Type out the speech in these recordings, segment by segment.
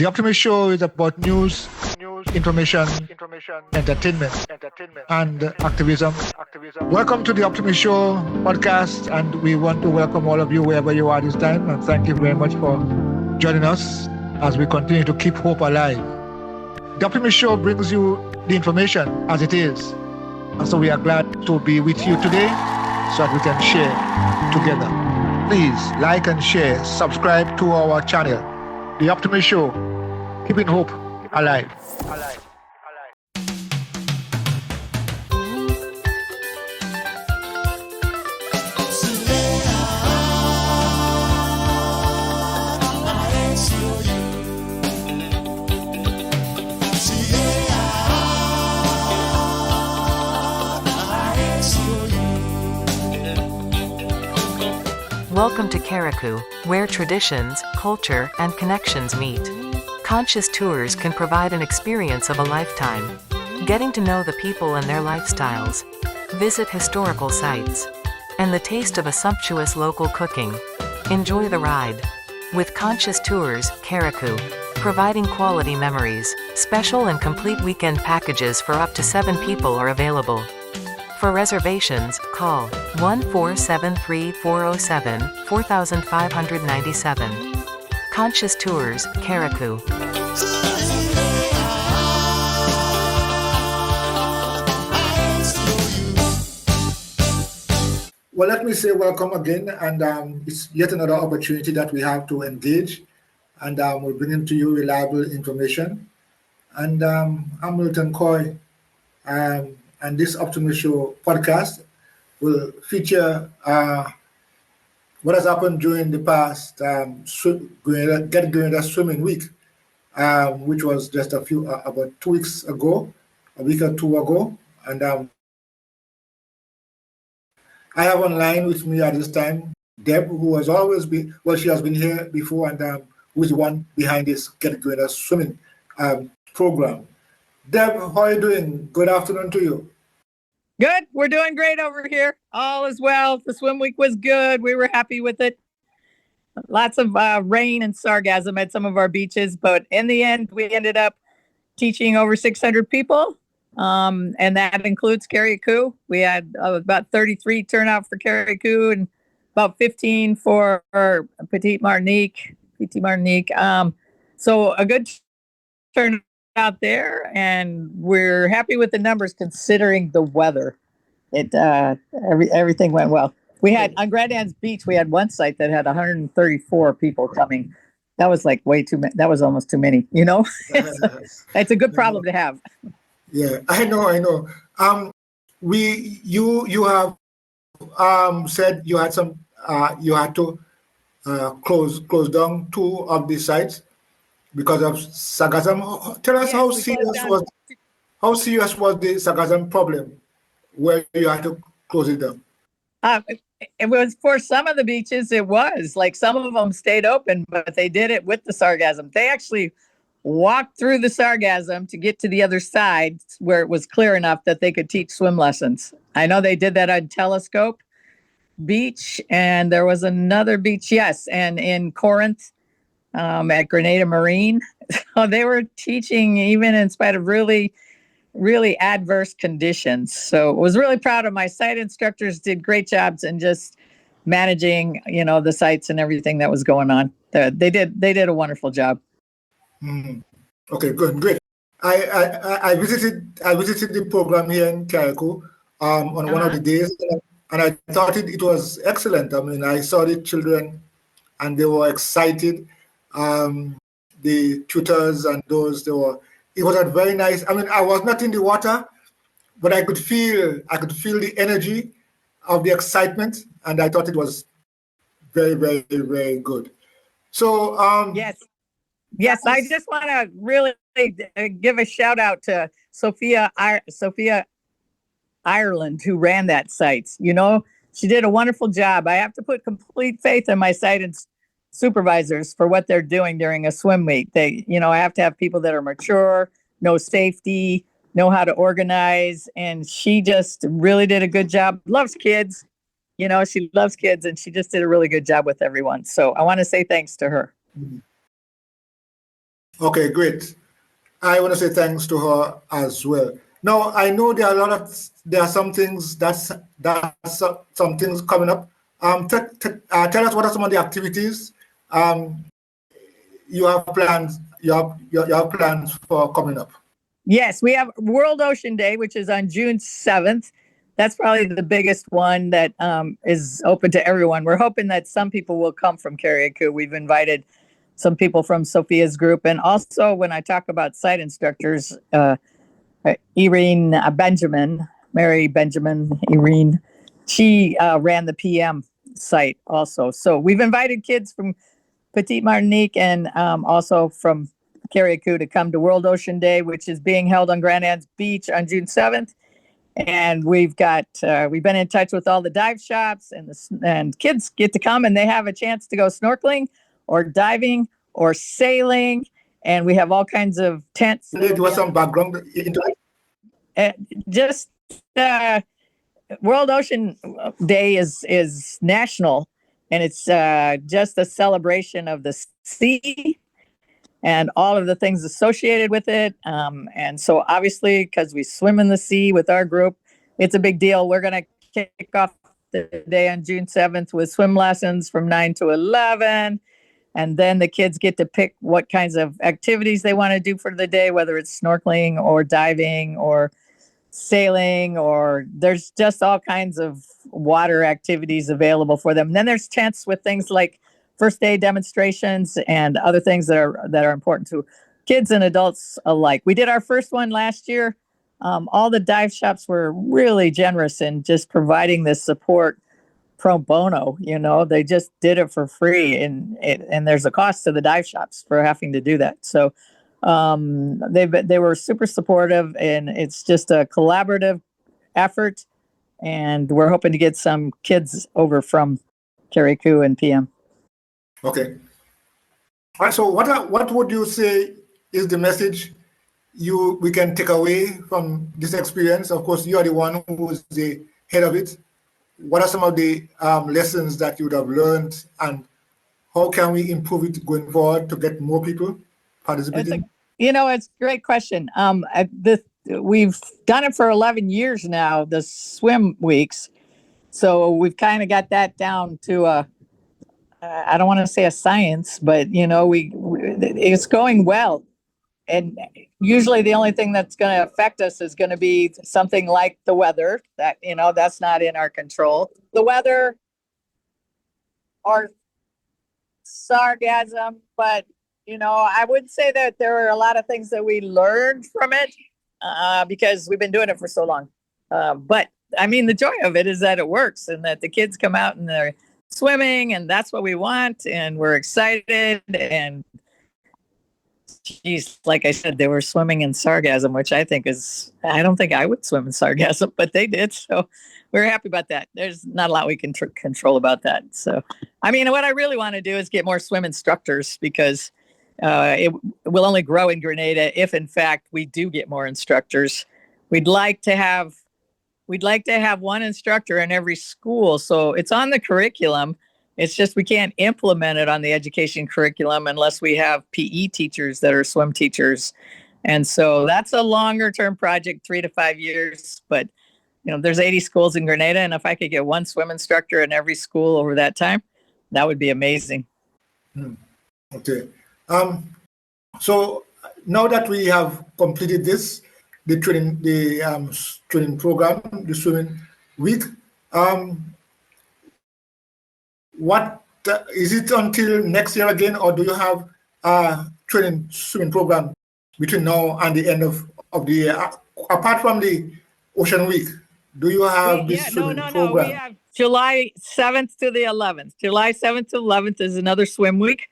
The Optimist Show is about news, information, entertainment, and activism. Welcome to the Optimist Show podcast, and we want to welcome all of you wherever you are this time, and thank you very much for joining us as we continue to keep hope alive. The Optimist Show brings you the information as it is, and so we are glad to be with you today so that we can share together. Please like and share, subscribe to our channel, The Optimist Show, keeping hope alive. Welcome to Carriacou, where traditions, culture, and connections meet. Conscious tours can provide an experience of a lifetime. Getting to know the people and their lifestyles. Visit historical sites. And the taste of a sumptuous local cooking. Enjoy the ride. With Conscious Tours, Carriacou. Providing quality memories. Special and complete weekend packages for up to 7 people are available. For reservations, call 1-473-407-4597. Conscious Tours, Carriacou. Well, let me say welcome again, and it's yet another opportunity that we have to engage, and we're bringing to you reliable information. And I'm Milton Coy. And this Optimist Show podcast will feature what has happened during the past Get Grenada Swimming Week, which was just about 2 weeks ago, a week or two ago. And I have online with me at this time Deb, who has always been, she has been here before, and who is the one behind this Get Grenada Swimming program. Deb, how are you doing? Good afternoon to you. Good. We're doing great over here. All is well. The swim week was good. We were happy with it. Lots of rain and sargassum at some of our beaches, but in the end, we ended up teaching over 600 people, and that includes Carriacou. We had about 33 turnout for Carriacou and about 15 for Petite Martinique. So a good turnout out there, and we're happy with the numbers considering the weather. Everything went well. We had on Grand Anne's Beach, we had one site that had 134 people coming. That was like way too many. That was almost too many, you know. It's a good problem to have. Yeah, I know. You have said you had to close down 2 of the sites because of sargassum. Tell us how serious was the sargassum problem where you had to close it down? It was for some of the beaches. It was like some of them stayed open, but they did it with the sargassum. They actually walked through the sargassum to get to the other side where it was clear enough that they could teach swim lessons. I know they did that on Telescope Beach, and there was another beach, yes, and in Corinth. At Grenada Marine. So they were teaching even in spite of really, really adverse conditions. So I was really proud of my site instructors, did great jobs in just managing, the sites and everything that was going on. They did a wonderful job. Okay, good, great. I visited the program here in Carriacou on one of the days, and I thought it was excellent. I mean, I saw the children and they were excited. The tutors and those, it was a very nice. I mean, I was not in the water, but I could feel the energy of the excitement, and I thought it was very, very, very good. So yes, I just want to really give a shout out to Sophia Ireland, who ran that site. She did a wonderful job. I have to put complete faith in my site and supervisors for what they're doing during a swim meet. I have to have people that are mature, know safety, know how to organize, and she just really did a good job. Loves kids, she loves kids, and she just did a really good job with everyone. So I want to say thanks to her. Okay, great. I want to say thanks to her as well. Now, I know there are some things some things coming up. Tell us what are some of the activities um, you have plans you have plans for coming up. Yes, we have World Ocean Day, which is on June 7th. That's probably the biggest one that is open to everyone. We're hoping that some people will come from Carriacou. We've invited some people from Sophia's group. And also, when I talk about site instructors, Irene Benjamin, Mary Benjamin, Irene, she ran the PM site also. So we've invited kids from Petite Martinique and also from Carriacou to come to World Ocean Day, which is being held on Grand Beach on June 7th. And we've been in touch with all the dive shops, and kids get to come and they have a chance to go snorkeling or diving or sailing. And we have all kinds of tents. Give us some background into it. Just World Ocean Day is national, and it's just a celebration of the sea and all of the things associated with it. And so obviously, because we swim in the sea with our group, it's a big deal. We're going to kick off the day on June 7th with swim lessons from 9 to 11. And then the kids get to pick what kinds of activities they want to do for the day, whether it's snorkeling or diving or sailing, or there's just all kinds of water activities available for them. And then there's tents with things like first aid demonstrations and other things that are important to kids and adults alike. We did our first one last year. All the dive shops were really generous in just providing this support pro bono. They just did it for free, and there's a cost to the dive shops for having to do that. So they were super supportive, and it's just a collaborative effort. And we're hoping to get some kids over from Carriacou and PM. Okay. All right. So what would you say is the message we can take away from this experience? Of course, you are the one who is the head of it. What are some of the lessons that you would have learned, and how can we improve it going forward to get more people participating? It's a great question. We've done it for 11 years now, the swim weeks. So we've kind of got that down to I don't want to say a science, but it's going well. And usually the only thing that's going to affect us is going to be something like the weather that, that's not in our control. The weather or sargassum, but, I would say that there are a lot of things that we learned from it because we've been doing it for so long. But I mean, the joy of it is that it works and that the kids come out and they're swimming, and that's what we want. And we're excited. And geez, like I said, they were swimming in sargassum, which I don't think I would swim in sargassum, but they did. So we're happy about that. There's not a lot we can control about that. So, I mean, what I really want to do is get more swim instructors, because it will only grow in Grenada if, in fact, we do get more instructors. We'd like to have one instructor in every school. So it's on the curriculum. It's just we can't implement it on the education curriculum unless we have PE teachers that are swim teachers. And so that's a longer term project, 3 to 5 years. But, there's 80 schools in Grenada. And if I could get one swim instructor in every school over that time, that would be amazing. Okay. So now that we have completed the training program, the swimming week, what is it until next year again, or do you have a swimming program between now and the end of the year? Apart from the Ocean Week, do you have swimming program? We have July 7th to the 11th. July 7th to 11th is another swim week,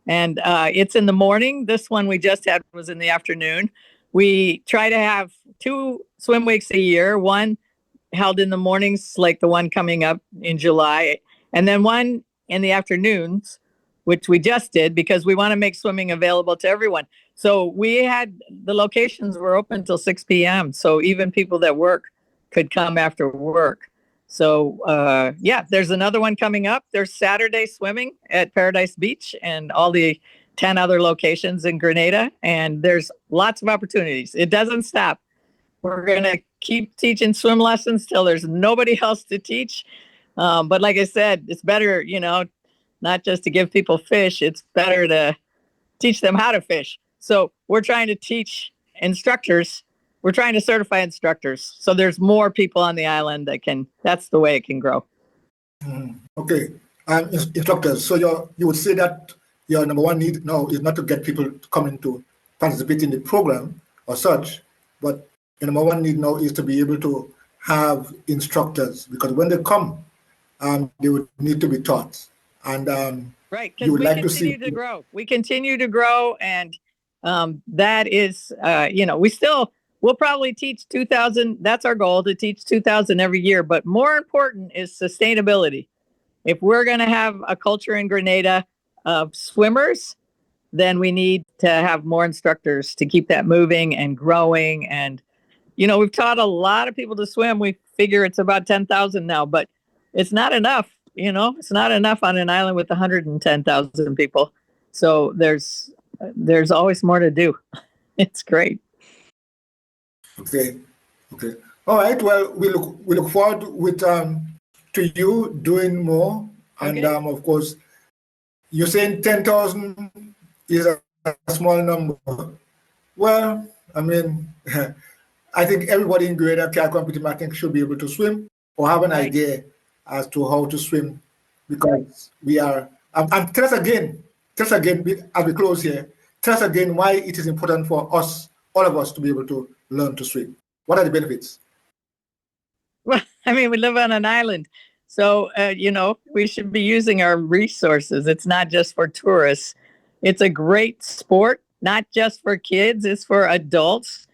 and it's in the morning. This one we just had was in the afternoon. We try to have 2 swim weeks a year, one held in the mornings like the one coming up in July, and then one in the afternoons, which we just did because we want to make swimming available to everyone. So the locations were open till 6 p.m. So even people that work could come after work. So there's another one coming up. There's Saturday swimming at Paradise Beach, and all the 10 other locations in Grenada, and there's lots of opportunities. It doesn't stop. We're going to keep teaching swim lessons till there's nobody else to teach. But like I said, it's better, not just to give people fish, it's better to teach them how to fish. So we're trying to teach instructors. We're trying to certify instructors. So there's more people on the island that's the way it can grow. Okay. Instructors, so you would say that your number one need now is not to get people to come in to participate in the program or such, but your number one need now is to be able to have instructors, because when they come, they would need to be taught. And right, because we continue to grow, and that is, we'll probably teach 2,000. That's our goal, to teach 2,000 every year. But more important is sustainability. If we're going to have a culture in Grenada of swimmers, then we need to have more instructors to keep that moving and growing. And, we've taught a lot of people to swim. We figure it's about 10,000 now, but it's not enough. It's not enough on an island with 110,000 people. So there's always more to do. It's great. Okay. All right. Well, we look forward to you doing more. And of course, you're saying 10,000 is a small number. Well, I mean, I think everybody in Grenada, Carriacou and Petite Martinique should be able to swim or have an idea as to how to swim, because we are. And tell us again, as we close here, tell us again why it is important for us, all of us, to be able to learn to swim. What are the benefits? Well, I mean, we live on an island. So, we should be using our resources. It's not just for tourists. It's a great sport, not just for kids, it's for adults.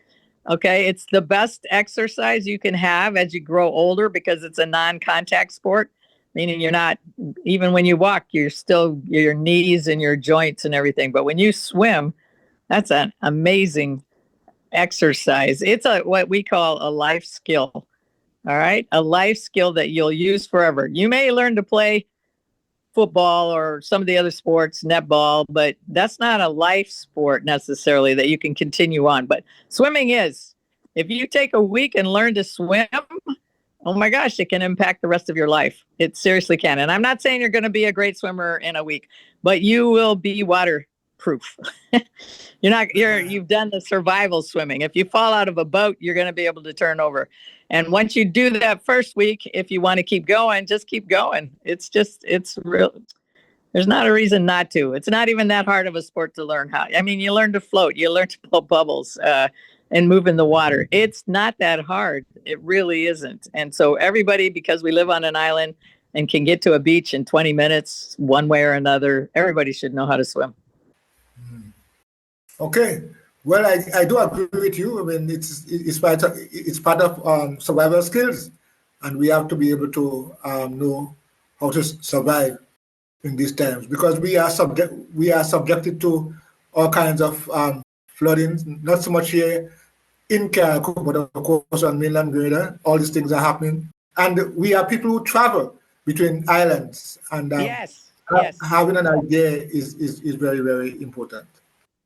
Okay, it's the best exercise you can have as you grow older, because it's a non-contact sport, meaning you're not, even when you walk, you're still your knees and your joints and everything. But when you swim, that's an amazing exercise. It's what we call a life skill. All right. A life skill that you'll use forever. You may learn to play football or some of the other sports, netball, but that's not a life sport necessarily that you can continue on. But swimming is. If you take a week and learn to swim, oh my gosh, it can impact the rest of your life. It seriously can. And I'm not saying you're going to be a great swimmer in a week, but you will be waterproof. You've done the survival swimming. If you fall out of a boat, you're going to be able to turn over. And once you do that first week, if you want to keep going, just keep going. It's real. There's not a reason not to. It's not even that hard of a sport to learn how. I mean, you learn to float, you learn to blow bubbles and move in the water. It's not that hard. It really isn't. And so everybody, because we live on an island and can get to a beach in 20 minutes, one way or another, everybody should know how to swim. Okay. Well, I do agree with you. I mean, it's part of survival skills, and we have to be able to know how to survive in these times, because we are subjected to all kinds of flooding. Not so much here in Carriacou, but of course on mainland Grenada, all these things are happening, and we are people who travel between islands, and yes. having an idea is very, very important.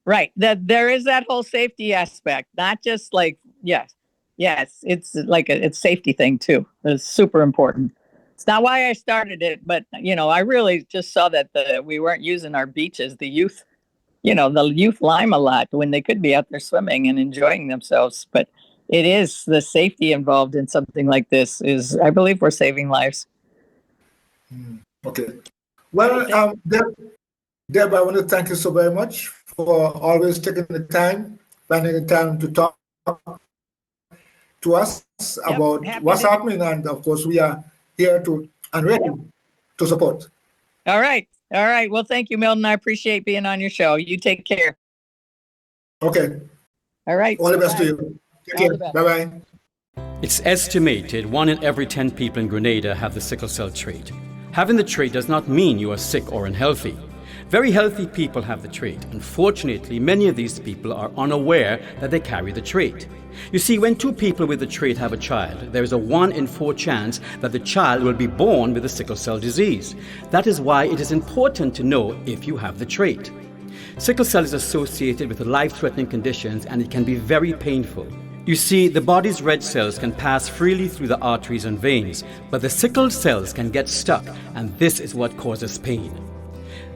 Right. That there is that whole safety aspect, not just like, yes, it's like it's safety thing too. It's super important. It's not why I started it, but I really just saw that we weren't using our beaches, the youth lime a lot when they could be out there swimming and enjoying themselves. But it is the safety involved in something like this is, I believe, we're saving lives. Okay. Well, Deb, I want to thank you so very much for always taking the time, finding the time to talk to us about what's happening. And of course, we are here and ready to support. All right. Well, thank you, Milton. I appreciate being on your show. You take care. Okay. All right. All the best to you. Take care. Bye-bye. It's estimated 1 in every 10 people in Grenada have the sickle cell trait. Having the trait does not mean you are sick or unhealthy. Very healthy people have the trait. Unfortunately, many of these people are unaware that they carry the trait. You see, when 2 people with the trait have a child, there is a 1 in 4 chance that the child will be born with the sickle cell disease. That is why it is important to know if you have the trait. Sickle cell is associated with life-threatening conditions and it can be very painful. You see, the body's red cells can pass freely through the arteries and veins, but the sickle cells can get stuck, and this is what causes pain.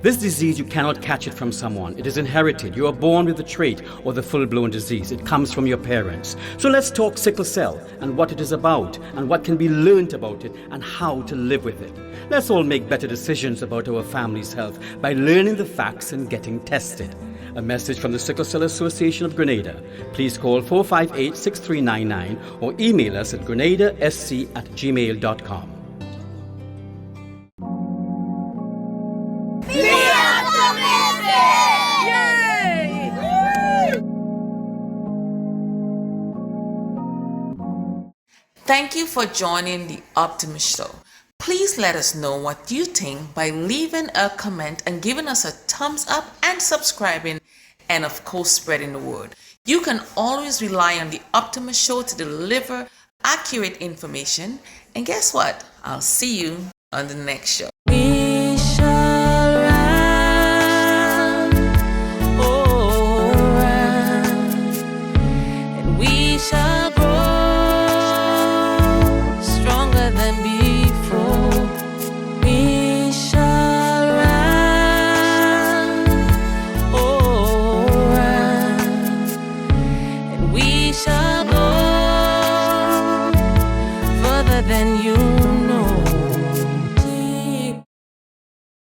This disease, you cannot catch it from someone. It is inherited. You are born with the trait or the full-blown disease. It comes from your parents. So let's talk sickle cell and what it is about and what can be learned about it and how to live with it. Let's all make better decisions about our family's health by learning the facts and getting tested. A message from the Sickle Cell Association of Grenada. Please call 458-6399 or email us at grenadasc@gmail.com. Thank you for joining the Optimist Show. Please let us know what you think by leaving a comment and giving us a thumbs up and subscribing, and of course spreading the word. You can always rely on the Optimist Show to deliver accurate information, and guess what? I'll see you on the next show.